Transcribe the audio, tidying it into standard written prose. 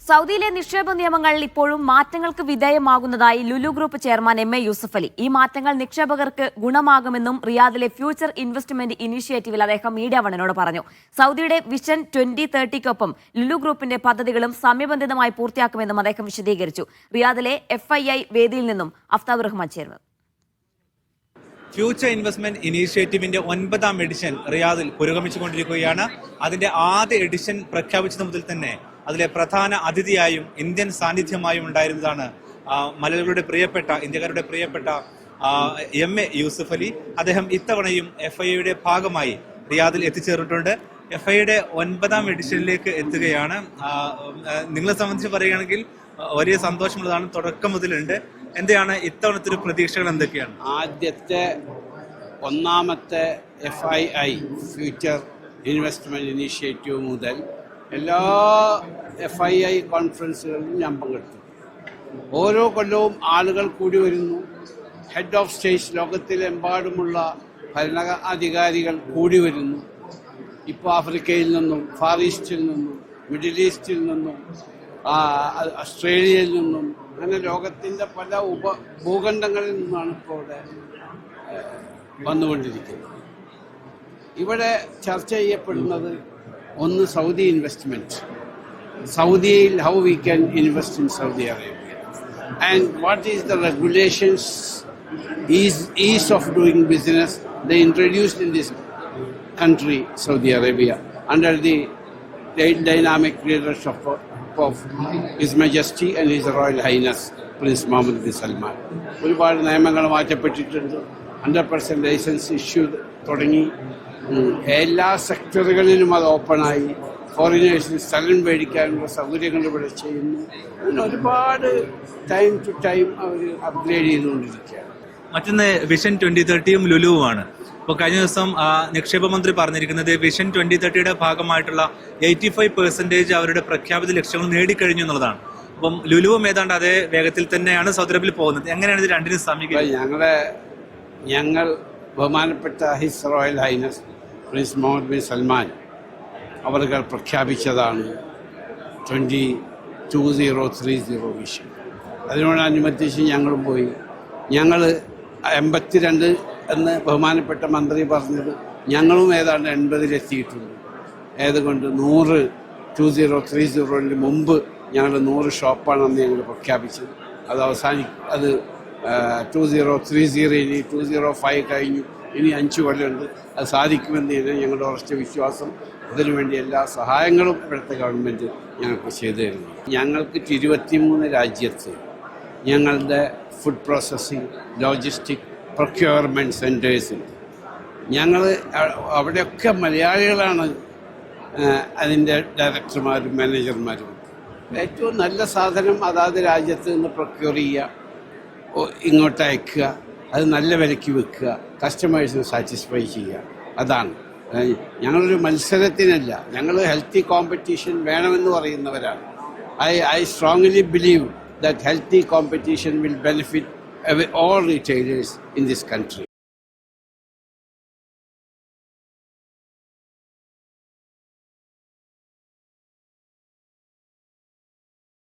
സൗദിയിലെ നിക്ഷേപ നിയമങ്ങൾ ഇപ്പോഴും മാറ്റങ്ങൾക്ക് വിധേയമാകുന്നതായി Lulu group chairman M A Yusuff Ali. ഈ മാറ്റങ്ങൾ നിക്ഷേപകർക്ക് ഗുണമാകുമെന്നും റിയാദിലെ ഫ്യൂച്ചർ ഇൻവെസ്റ്റ്മെന്റ് ഇനീഷ്യേറ്റീവിൽ അദ്ദേഹം മീഡിയ വണിനോട് പറഞ്ഞു. സൗദിയുടെ വിഷൻ 2030-കൊപ്പം ലുലു ഗ്രൂപ്പിന്റെ പദ്ധതികളും സമയബന്ധിതമായി പൂർത്തിയാക്കുമെന്നും അദ്ദേഹം വിശദീകരിച്ചു. റിയാദിലെ FII വേദിയിൽ നിന്നും അഫ്താബ് റഹ്മാൻ ചേർന്നു. ഫ്യൂച്ചർ ഇൻവെസ്റ്റ്മെന്റ് ഇനീഷ്യേറ്റീവിന്റെ 9ാം എഡിഷൻ റിയാദിൽ പുരോഗമിച്ചുകൊണ്ടിരിക്കുകയാണ്. അതിന്റെ ആദ്യ എഡിഷൻ പ്രഖ്യാപിച്ചത് മുതൽ തന്നെ അതിലെ പ്രധാന അതിഥിയായും ഇന്ത്യൻ സാന്നിധ്യമായും ഉണ്ടായിരുന്നതാണ് മലയാളികളുടെ പ്രിയപ്പെട്ട ഇന്ത്യക്കാരുടെ പ്രിയപ്പെട്ട എം എ യൂസഫ് അലി. അദ്ദേഹം ഇത്തവണയും FIIയുടെ ഭാഗമായി റിയാദിൽ എത്തിച്ചേർന്നിട്ടുണ്ട്. FIIയുടെ 9ാം എഡിഷനിലേക്ക് എത്തുകയാണ്. നിങ്ങളെ സംബന്ധിച്ച് പറയുകയാണെങ്കിൽ വലിയ സന്തോഷമുള്ളതാണ്. തുടക്കം മുതലുണ്ട്. എന്താണ് ഇത്തവണത്തെ ഒരു പ്രതീക്ഷകൾ എന്തൊക്കെയാണ്? ആദ്യത്തെ 1ാമത്തെ FII ഫ്യൂച്ചർ ഇൻവെസ്റ്റ്മെന്റ് ഇനീഷ്യേറ്റീവ് മുതൽ എല്ലാ FII കോൺഫറൻസുകളിലും ഞാൻ പങ്കെടുത്തു. ഓരോ കൊല്ലവും ആളുകൾ കൂടി വരുന്നു. ഹെഡ് ഓഫ് സ്റ്റേറ്റ് ലോകത്തിലെമ്പാടുമുള്ള ഭരണാധികാരികൾ കൂടി വരുന്നു. ഇപ്പോൾ ആഫ്രിക്കയിൽ നിന്നും, ഫാർ ഈസ്റ്റിൽ നിന്നും, മിഡിൽ ഈസ്റ്റിൽ നിന്നും, ഓസ്ട്രേലിയയിൽ നിന്നും, അങ്ങനെ ലോകത്തിൻ്റെ പല ഭൂഖണ്ഡങ്ങളിൽ നിന്നാണ് ഇപ്പോൾ ഇവിടെ വന്നുകൊണ്ടിരിക്കുന്നത്. ഇവിടെ ചർച്ച ചെയ്യപ്പെടുന്നത് ഒന്ന് സൗദി ഇൻവെസ്റ്റ്മെന്റ്, സൗദിയിൽ how we can invest in Saudi Arabia and what is the regulations, is of doing business they introduced in this country, Saudi Arabia, under the dynamic leadership of His Majesty and His Royal Highness Prince Mohammed bin Salman. ഒരുപാട് നിയമങ്ങൾ മാറ്റപ്പെട്ടിട്ടുണ്ട്. 100% licence issue തുടങ്ങി. എല്ലാ സെക്ടറുകളിലും അത് ഓപ്പണായി. ഫോറിനേഴ്സിന് സ്ഥലം മേടിക്കാനുള്ള സൗകര്യങ്ങൾ ഇവിടെ ചെയ്യുന്നു. അങ്ങനെ ഒരുപാട് ടൈം ടു ടൈം അവർ അപ്ഗ്രേഡ് ചെയ്തുകൊണ്ടിരിക്കുകയാണ്. മറ്റൊന്ന് വിഷൻ 2030യും ലുലുവുമാണ്. ഇപ്പോൾ കഴിഞ്ഞ ദിവസം നിക്ഷേപ മന്ത്രി പറഞ്ഞിരിക്കുന്നത് വിഷൻ 2030യുടെ ഭാഗമായിട്ടുള്ള 85% അവരുടെ പ്രഖ്യാപിത ലക്ഷ്യങ്ങൾ നേടിക്കഴിഞ്ഞു എന്നുള്ളതാണ്. അപ്പം ലുലുവും ഏതാണ്ട് അതേ വേഗത്തിൽ തന്നെയാണ് സൗദി അറേബ്യയിൽ പോകുന്നത്. എങ്ങനെയാണ് ഇത് രണ്ടിനും സമീപിക്കുന്നത്? ഞങ്ങൾ ബഹുമാനപ്പെട്ട his royal highness prince Mohammed bin Salman അവർ പ്രഖ്യാപിച്ചതാണ് 2030 വിഷൻ. അതിനോടനുബന്ധിച്ച് ഞങ്ങളും പോയി. ഞങ്ങൾ 82 എന്ന് ബഹുമാനപ്പെട്ട മന്ത്രി പറഞ്ഞത് ഞങ്ങളും ഏതാണ്ട് 80-ലെത്തിയിട്ടുണ്ട്. ഏതുകൊണ്ട് 2030 മുമ്പ് ഞങ്ങൾ 100 ഷോപ്പാണെന്ന് ഞങ്ങൾ പ്രഖ്യാപിച്ചത്. അത് അത് 2030 ഇനി 205 കഴിഞ്ഞു. ഇനി 5 കൊല്ലമുണ്ട്. അത് സാധിക്കുമെന്ന് തന്നെ ഞങ്ങളുടെ ഉറച്ച വിശ്വാസം. അതിനുവേണ്ടി എല്ലാ സഹായങ്ങളും ഇവിടുത്തെ ഗവൺമെൻറ് ഞങ്ങൾക്ക് ചെയ്തു തരുന്നു. ഞങ്ങൾക്ക് 23 രാജ്യത്ത് ഞങ്ങളുടെ food processing, logistic, procurement centres. ഞങ്ങൾ അവിടെയൊക്കെ മലയാളികളാണ് അതിൻ്റെ ഡയറക്ടർമാരും മാനേജർമാരും. ഏറ്റവും നല്ല സാധനം അതാത് രാജ്യത്ത് നിന്ന് പ്രൊക്യൂർ ചെയ്യുക, ഇങ്ങോട്ട് അയക്കുക, അത് നല്ല വിലയ്ക്ക് വെക്കുക, കസ്റ്റമേഴ്സിനെ സാറ്റിസ്ഫൈ ചെയ്യുക. അതാണ്. ഞങ്ങളൊരു മത്സരത്തിനല്ല, ഞങ്ങൾ ഹെൽത്തി കോമ്പറ്റീഷൻ വേണമെന്ന് പറയുന്നവരാണ്. I strongly believe that healthy competition will benefit all retailers in this country.